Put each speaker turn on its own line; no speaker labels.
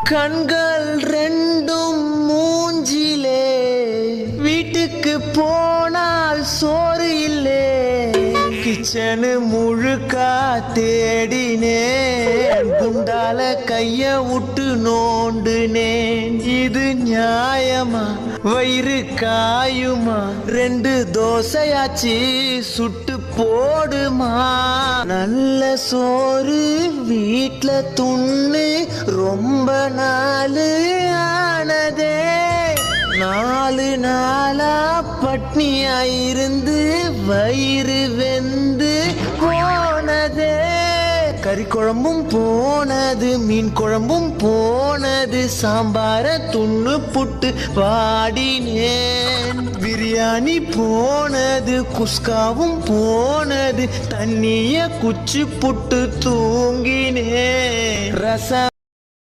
கண்கள் ரெண்டும் மூஞ்சிலே, வீட்டுக்கு போனால் சோறு இல்லே. கிச்சனு முழுக்கா தேடினேன், குண்டால கைய விட்டு நோண்டுனேன். இது நியாயமா? வயிறு காயுமா? 2 தோசையாச்சு சுட்டு போடுமா? நல்ல சோறு வீட்ல துண்ணு ரொம்ப நாளு ஆனதே. 4 நாளா பட்னியாயிருந்து வயிறு வெந்து போனதே. கறி குழம்பும் போனது, மீன் குழம்பும் போனது, சாம்பார துண்ணு புட்டு பாடினேன். பிரியாணி போனது, குஸ்காவும் போனது, தண்ணிய குச்சி புட்டு தூங்கினேன். ரசம்